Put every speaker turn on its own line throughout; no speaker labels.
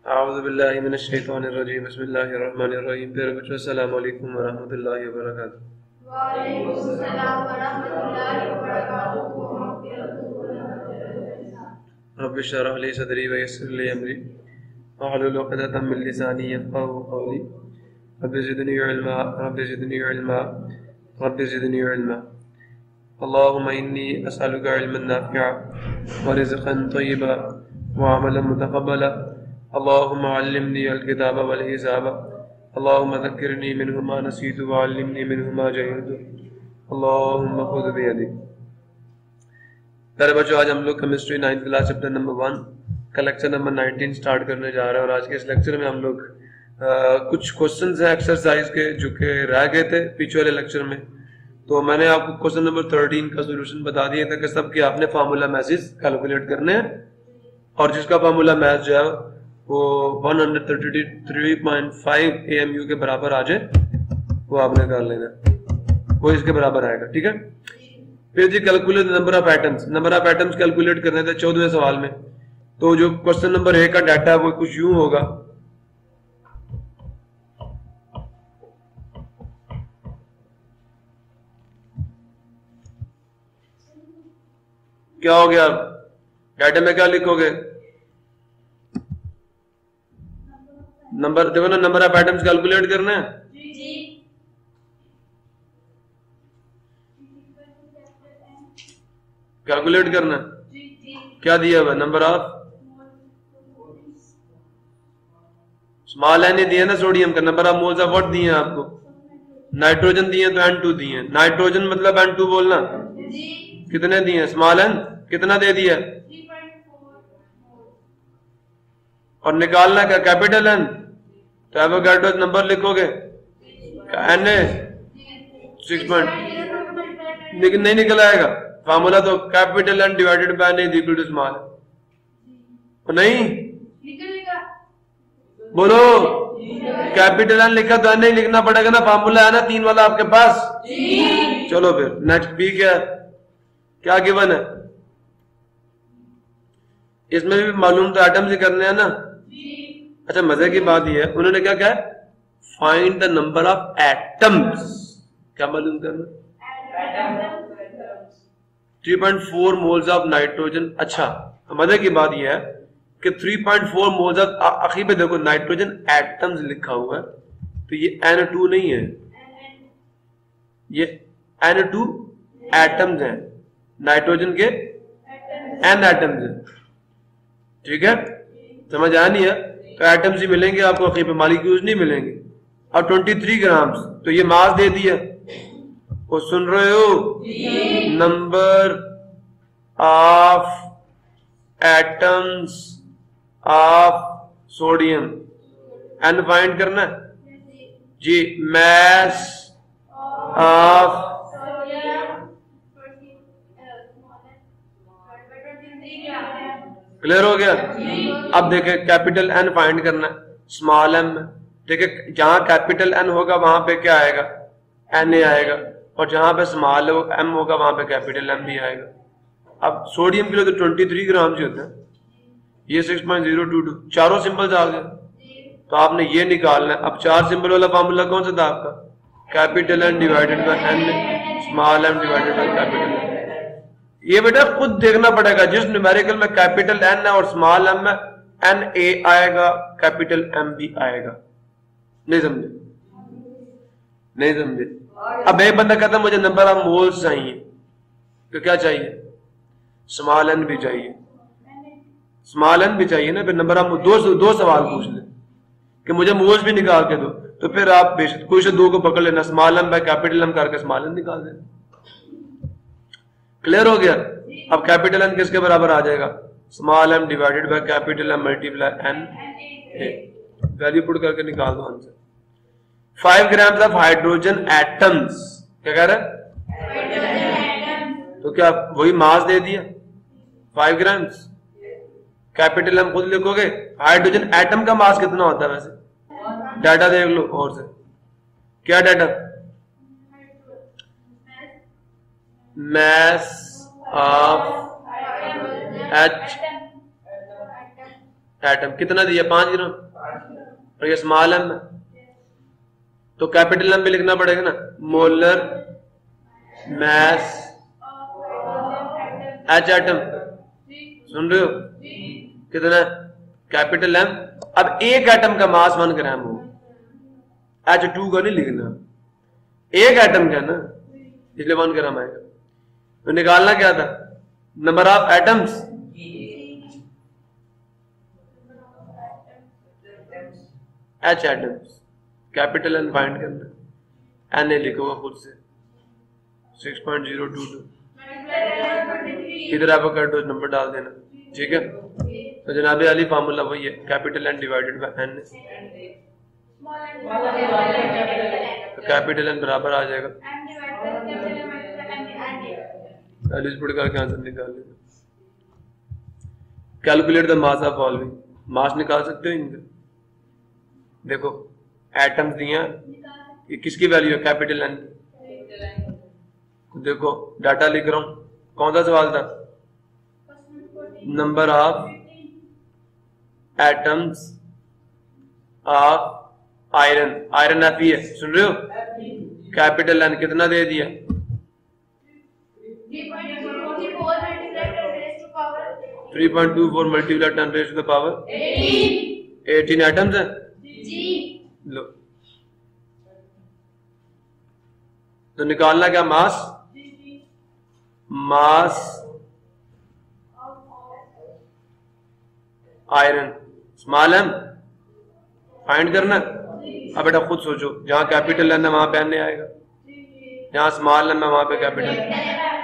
औज़ु बिल्लाहि मिनश शैतानिर रजीम बिस्मिल्लाहिर रहमानिर रहीम। प्यारे बच्चों अस्सलाम वालेकुम व रहमतुल्लाहि व बरकातुहू।
वालेकुम सलाम व रहमतुल्लाहि व बरकातुहू।
रब्बि इश्रह ली सदरी व यस्सिर ली अमरी वहलुल उक़दतम मिन लिसानी यफ़क़हू क़ौली। Rabbi ज़िदनी इल्मा rabbi ज़िदनी इल्मा rabbi ज़िदनी इल्मा। अल्लाहुम्मा इन्नी अस्अलुका इल्मन नाफ़िअ व रिज़्क़न तय्यिबा व अमलन मुतक़ब्बला। अल्लाहुम्मा अल्लिमनी अल-किताब वल हिसाब। अल्लाहुम्मा ज़क्किरनी मिन्हु मा नसीतु व अल्लिमनी मिन्हु मा जहिलतु। अल्लाहुम्मा ख़ुज़ बियदी। प्यारे बच्चों, आज हम लोग chemistry 9th class chapter number 1 का लेक्चर नंबर 19 स्टार्ट करने जा रहे हैं। और आज के इस लेक्चर में हम लोग कुछ क्वेश्चंस हैं एक्सरसाइज के जो कि रह गए थे पिछले वाले लेक्चर में। तो मैंने आपको क्वेश्चन नंबर 13 का सोल्यूशन बता दिया था कि सबके आपने फार्मूला मैसेज कैलकुलेट करने हैं और जिसका फार्मूला मैच जो है वो 133.5 AMU के बराबर आ जाए वो आपने कर लेना, वो इसके बराबर आएगा। ठीक है। फिर जी calculate number of atoms. Number of atoms calculate करने थे 14वें सवाल में। तो जो क्वेश्चन नंबर 1 का डाटा है वो कुछ यूं होगा। क्या हो गया, डाटा में क्या लिखोगे? नंबर देखो ना, नंबर ऑफ एटम्स कैलकुलेट करना है। कैलकुलेट करना है। क्या दिया हुआ? नंबर ऑफ स्मॉल एन दिया ना सोडियम का। Number of moles of what दिए हैं आपको? नाइट्रोजन दिए तो N2 दिए। नाइट्रोजन मतलब N2 बोलना। कितने दिए? स्मॉल एन कितना दे दिया?
3.4
और निकालना क्या? Capital N. तो एवोगाड्रो नंबर लिखोगे Na 6. लेकिन नहीं निकल आएगा फार्मूला। तो capital N divided by N is equal to small. नहीं बोलो, कैपिटल एन लिखा तो नहीं लिखना पड़ेगा ना, फार्मूला है ना 3 वाला आपके पास। चलो फिर नेक्स्ट बी क्या है? क्या गिवन है? इसमें भी मालूम तो एटम्स ही करने हैं ना। अच्छा, मजे की बात यह है उन्होंने क्या कहा? Find the number of atoms. क्या मालूम करना? 3.4 मोल्स ऑफ नाइट्रोजन। अच्छा, मजे की बात यह है कि 3.4 मोल्स ऑफ आखिर पे देखो नाइट्रोजन एटम्स लिखा हुआ है तो ये N2 नहीं है, ये N2 एटम्स हैं। नाइट्रोजन के N एटम्स हैं। ठीक है, समझ आ नहीं है? तो एटम्स ही मिलेंगे आपको, आखिर पे मॉलिक्यूल्स नहीं मिलेंगे। अब 23 ग्राम्स तो ये मास दे दिया। वो सुन रहे हो? Number of atoms of sodium N find करना है जी। मैस ऑफ क्लियर हो गया? अब देखे कैपिटल N फाइंड करना है स्मॉल m में। ठीक है, जहां कैपिटल N होगा वहां पे क्या आएगा? Na आएगा। और जहां पे स्मॉल m होगा वहां पे कैपिटल M भी आएगा। अब सोडियम के लिए तो 23 ग्राम ही होता है, ये 6.022। चारों सिंबल्स आ गए तो आपने ये निकालना है। अब 4 सिंबल वाला फार्मूला कौन सा था आपका? Capital N divided by N, small m divided by capital N। ये बेटा खुद देखना पड़ेगा, जिस न्यूमेरिकल में कैपिटल N है और स्मॉल m में Na आएगा, कैपिटल M भी आएगा। नहीं समझे? नहीं समझे? अब एक बंदा कहता मुझे नंबर ऑफ मोल्स चाहिए, तो क्या चाहिए? स्मॉल n भी चाहिए, स्मॉल n भी चाहिए ना। फिर नंबर ऑफ दो सवाल पूछ ले कि मुझे मोल्स भी निकाल के दो, तो फिर आप बेशक कोई से दो को पकड़ लेना, small m by capital M करके स्मॉल n निकाल देना। क्लियर हो गया? अब कैपिटल N किसके बराबर आ जाएगा? Small m divided by capital M multiply N। Value put करके निकाल दो answer. 5 grams of hydrogen atoms. क्या कह रहा है? तो क्या वही मास दे दिया 5 ग्राम्स। कैपिटल M खुद लिखोगे। हाइड्रोजन एटम का मास कितना होता है वैसे? डाटा देख लो और से। क्या data? mass of H atom कितना दिया 5 ग्राम और ये स्मॉल एम है तो कैपिटल एम भी लिखना पड़ेगा ना मोलर मैस एच एटम सुन रहे हो कितना कैपिटल एम। अब एक एटम का मास 1 ग्राम हो H2 का नहीं लिखना एक एटम का ना इसलिए 1 ग्राम आएगा। तो निकालना क्या था number of atoms H atoms capital N find करना एन ए लिखोगा खुद से 6.022 इधर आपको कर दो नंबर डाल देना ठीक है। तो जनाब अली फार्मूला वही है capital N divided by N तो कैपिटल एन बराबर आ जाएगा पढ़ करके आंसर निकाल लेना। Calculate the mass of following mass निकाल सकते हो इनका देखो एटम्स दिया ये किसकी वैल्यू है कैपिटल एन देखो डाटा लिख रहा हूं कौन सा सवाल था number of atoms of iron iron F है सुन रहे हो कैपिटल एन कितना दे दिया 3.24 multiply 10 raised to the power 18 atoms है लो तो निकालना क्या मास मास आयरन स्मॉल एम फाइंड करना। अब बेटा खुद सोचो जहां कैपिटल एन है वहां पे एन आएगा जहां स्मॉल एम है वहां पे कैपिटल।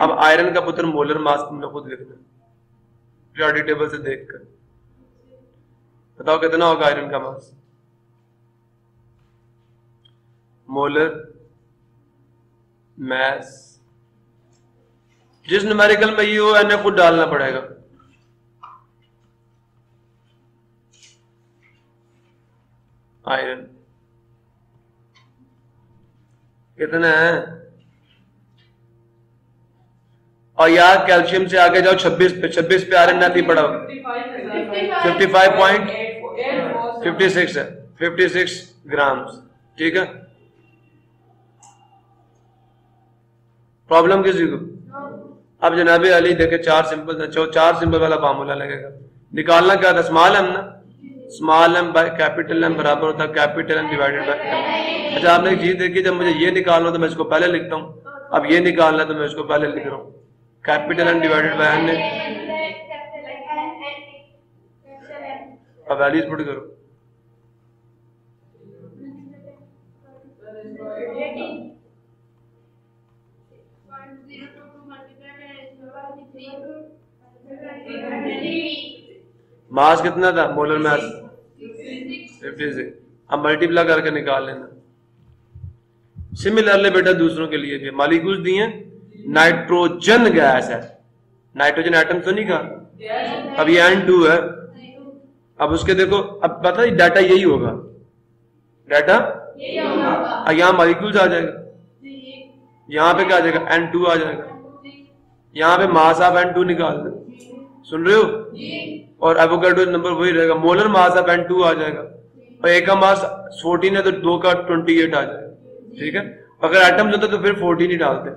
अब आयरन का पुत्र मोलर मास तुमने खुद लिखना पीरियोडिक टेबल से देखकर बताओ कितना होगा आयरन का मास मोलर मैस जिस न्यूमेरिकल में ये हो एन खुद डालना पड़ेगा। आयरन कितना है और यार कैल्शियम से आगे जाओ 26 पे आयरन नहीं पड़ा 55.56 है 56 ग्राम ठीक है। प्रॉब्लम किसी को अब जनाबे अली देखे 4 सिंपल 4 सिंपल वाला फार्मूला लगेगा निकालना क्या था स्मॉल एम ना small M by capital M बराबर होता है capital M divided by M. अच्छा आपने एक चीज देखी जब मुझे ये निकालना तो मैं इसको पहले लिखता हूँ अब ये निकालना तो मैं इसको पहले लिख रहा हूँ capital M divided by N अब वैल्यूज पुट करो मास कितना था मोलर मास 56 अब मल्टीप्लाई करके निकाल लेना। सिमिलरली बेटा दूसरों के लिए भी मॉलिक्यूल्स दिए नाइट्रोजन गैस है नाइट्रोजन एटम तो नहीं कहा अब ये N2 है अब उसके देखो अब पता है डाटा यही होगा डाटा यहाँ मॉलिक्यूल्स आ जाएगा यहाँ पे क्या आ जाएगा N2 आ जाएगा यहाँ पे मास ऑफ N2 निकाल दे सुन रहे हो और एवोगाड्रो नंबर वही रहेगा मोलर मास ऑफ N2 आ जाएगा और एक का मास 14 है तो 2 का 28 आ जाएगा ठीक है। अगर एटम्स होते तो फिर 14 ही डालते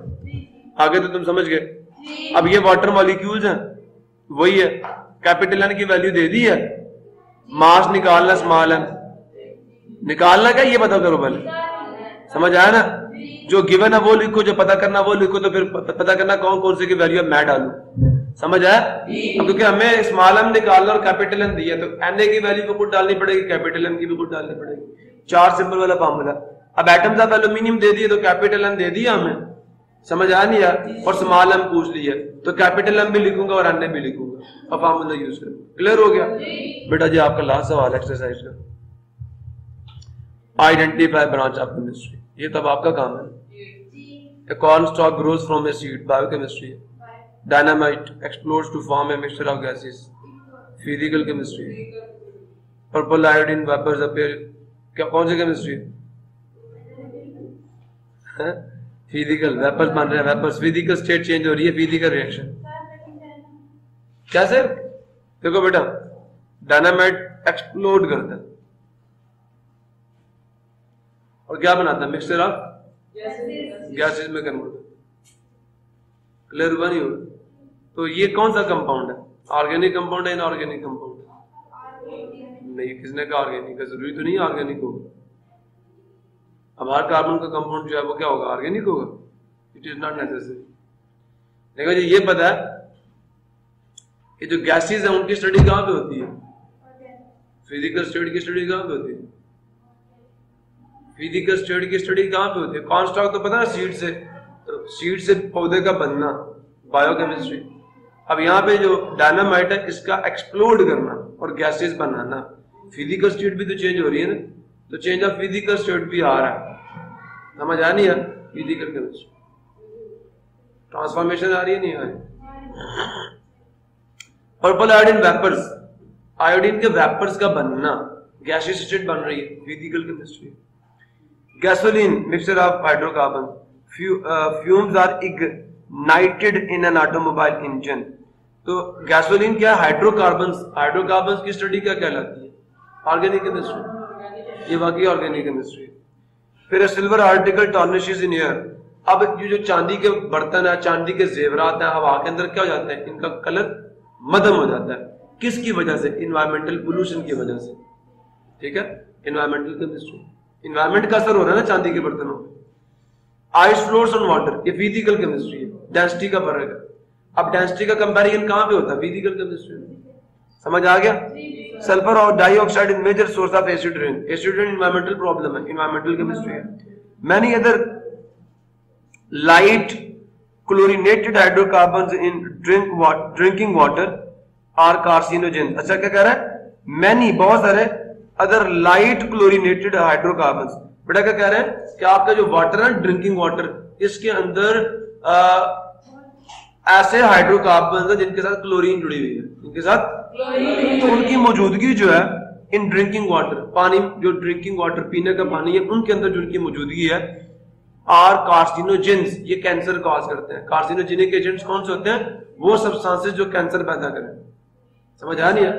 आगे तो तुम समझ गए। अब ये वाटर मॉलिक्यूल्स हैं वही है कैपिटल एन की वैल्यू दे दी है मास निकालना स्मॉल एन निकालना क्या ये पता करो पहले समझ आया ना जो गिवन है वो लिखो जो पता करना वो लिखो तो फिर पता करना कौन कौन से की वैल्यू मैं डालू समझ आया। अब क्योंकि हमें स्मॉल एम निकालना और कैपिटल एन दिया तो एन ए की वैल्यू को खुद डालनी पड़ेगी कैपिटल एन की भी खुद डालनी पड़ेगी 4 सिंपल वाला फार्मूला। अब एटम्स ऑफ एल्यूमिनियम दे दिए तो कैपिटल एन दे दिया हमें समझ आ नहीं यार और स्मॉल एम पूछ लिया तो कैपिटल एम भी लिखूंगा और एन ए भी लिखूंगा और फार्मूला यूज करूंगा। क्लियर हो गया बेटा जी आपका लास्ट सवाल एक्सरसाइज का आइडेंटिफाई ब्रांच ऑफ केमिस्ट्री ये तब आपका काम है। A cornstalk grows from a seed, biochemistry. Dynamite explodes to form a mixture of gases, physical chemistry. Purple iodine vapors appear. क्या कौन सी केमिस्ट्री है? फिजिकल वेपर्स बन रहे हैं वेपर्स फिजिकल स्टेट चेंज हो रही है फिजिकल रिएक्शन क्या सर देखो बेटा डायनामाइट एक्सप्लोड करता है और क्या बनाता है? मिक्सचर ऑफ गैसेज में कन्वर्ट करता है। क्लियर हुआ नहीं हुआ? तो ये कौन सा कंपाउंड है? ऑर्गेनिक कंपाउंड है, इनऑर्गेनिक कंपाउंड है? नहीं, किसने कहा ऑर्गेनिक है? जरूरी तो नहीं ऑर्गेनिक होगा। अब हर कार्बन का कंपाउंड जो है वो क्या होगा? ऑर्गेनिक होगा? It is not necessary. देखो जी, ये पता है कि जो गैसेज है उनकी स्टडी कहां पे होती है? फिजिकल स्टेट की स्टडी कहां पे होती है? फिजिकल स्टेट की स्टडी कहां पे होती है? कॉन्स्ट्रक्ट तो पता है सीड से, तो सीड से पौधे का बनना, बायोकेमिस्ट्री। अब यहाँ पे जो डायनामाइट है इसका एक्सप्लोड करना और गैसेस बनाना, फिजिकल स्टेट भी तो चेंज हो रही है ना, तो चेंज ऑफ फिजिकल स्टेट भी आ रहा है। समझ आ नहीं है? फिजिकल केमिस्ट्री ट्रांसफॉर्मेशन आ रही है, नहीं आ रही? पर्पल आयोडीन वेपर्स, आयोडीन के वेपर्स का बनना, गैसियस स्टेट बन रही है, physical chemistry. Gasoline mixture of hydrocarbon, fumes are ignited in an automobile engine. तो गैसोलीन क्या है? हाइड्रोकार्बन्स की स्टडी क्या कहलाती है? Organic chemistry. ये बाकी ऑर्गेनिक केमिस्ट्री। फिर silver article tarnishes in air. अब ये जो चांदी के बर्तन है, चांदी के जेवरात है, हवा के अंदर क्या हो जाता है? इनका कलर मध्यम हो जाता है। किसकी वजह से? इन्वायरमेंटल पोल्यूशन की वजह से। ठीक है, इन्वायरमेंटल केमिस्ट्री। इन्वायरमेंट का असर हो रहा है ना चांदी के बर्तनों में। आइस फ्लोट्स ऑन वाटर, ये फिजिकल केमिस्ट्री है, डेंसिटी का फर्क है। अब डेंसिटी का कंपैरिजन कहां पे होता है? फिजिकल केमिस्ट्री में। समझ आ गया? सल्फर और dioxide is major source of acid rain. Acid rain environmental problem है, इन्वायरमेंटल केमिस्ट्री है। Many other light chlorinated hydrocarbons in drinking water are carcinogen. अच्छा, क्या कह रहा है? मैनी, बहुत सारे, अदर लाइट क्लोरीनेटेड हाइड्रोकार्बन्स। बेटा क्या कह रहे हैं कि आपका जो वाटर है, ड्रिंकिंग वाटर, इसके अंदर ऐसे हाइड्रोकार्बन है जिनके साथ क्लोरीन जुड़ी हुई है, इनके साथ उनकी मौजूदगी जो है इन ड्रिंकिंग वाटर, पानी, जो ड्रिंकिंग वाटर पीने का पानी है, उनके अंदर जो उनकी मौजूदगी है, आर कार्सिनोजेंस, ये कैंसर कॉज करते हैं। कार्सिनोजेनिक एजेंट्स कौन से होते हैं? वो सब्सटेंसेस जो कैंसर पैदा करें। समझ आ नहीं है?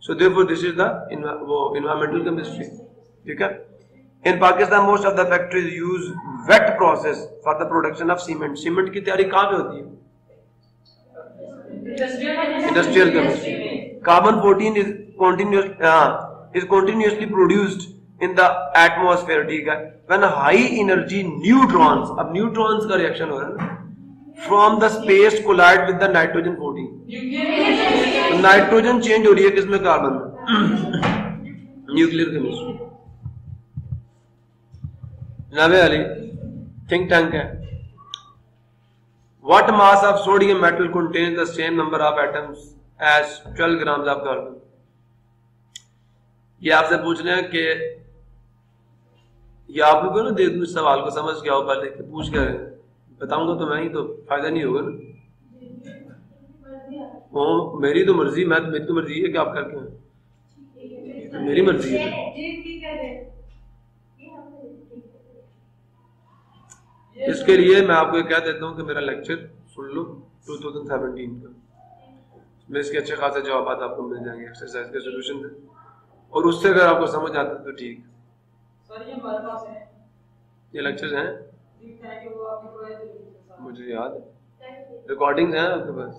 So therefore this is the environmental chemistry. ठीक है। In Pakistan, most of the factories use wet process for the production of cement. Cement की तैयारी कहाँ पे होती है? Industrial chemistry. Carbon 14 is continuously produced in the atmosphere. ठीक है. When high energy neutrons, अब neutrons का reaction हो रहा है ना, from the space collide with the nitrogen 14. तो नाइट्रोजन चेंज हो रही है किसमें? कार्बन में। Nuclear chemistry. नवे वाली थिंक टैंक है। What mass of sodium metal contains the same number of atoms as 12 grams of carbon? ये आपसे पूछ रहे हैं कि ये आप लोगों को ना दे दूं सवाल को, समझ गया हो पहले कि पूछ क्या है, बताऊंगा तो मैं ही, तो फायदा नहीं होगा ना। वो मेरी तो मर्जी, मेरी तो मर्जी है कि आप करके तो मेरी मर्जी है। इसके लिए मैं आपको कह देता हूं कि मेरा लेक्चर सुन लो 2017 का, में इसके अच्छे खासे जवाब आपको मिल जाएंगे एक्सरसाइज के सोल्यूशन से, और उससे अगर आपको समझ आता तो ठीक।
सर ये हमारे पास है,
ये लेक्चर्स हैं,
वो आपने पढ़ाए थे,
मुझे याद है, रिकॉर्डिंग है आपके पास।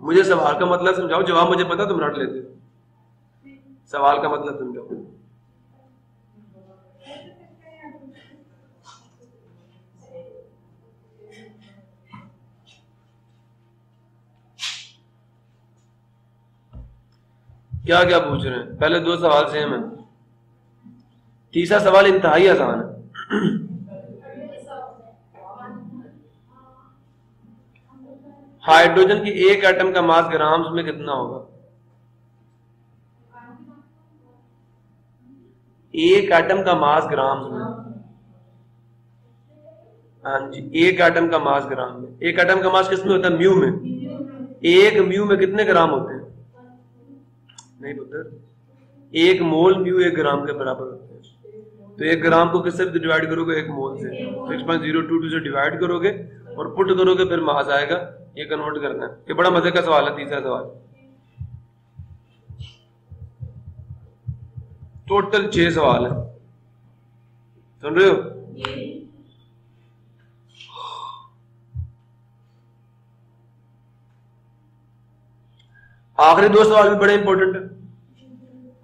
मुझे
सवाल का मतलब समझाओ, जवाब मुझे पता, तुम रट लेते हो। सवाल का मतलब समझाओ। क्या क्या पूछ रहे हैं? पहले दो सवाल सेम है, तीसरा सवाल इंतहाई आसान है। हाइड्रोजन की एक एटम का मास ग्राम्स में कितना होगा? एक एटम का मास ग्राम्स में, हाँ जी, एक एटम का मास ग्राम में। एक एटम का मास किसमें होता है? म्यू में। एक म्यू में कितने ग्राम होते हैं? नहीं पुत्र, एक मोल म्यू 1 ग्राम के बराबर होते हैं। तो 1 ग्राम को किससे डिवाइड करोगे? 1 मोल से। 6.022 से डिवाइड करोगे और पुट करोगे, फिर मास आएगा। ये कन्वर्ट करना है। ये बड़ा मजे का सवाल है, तीसरा सवाल। टोटल 6 सवाल है, सुन रहे हो? आखिरी 2 सवाल भी बड़े इंपॉर्टेंट है,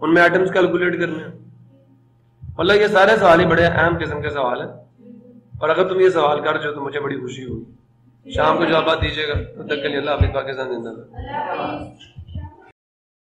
उनमें आइटम्स कैलकुलेट करने हैं। मतलब ये सारे सवाल ही बड़े अहम किस्म के सवाल हैं, और अगर तुम ये सवाल कर जो तो मुझे बड़ी खुशी होगी। शाम को जवाब दीजिएगा। तब तक के लिए अल्लाह हाफिज़। पाकिस्तान जिंदाबाद।
अल्लाह हाफिज़।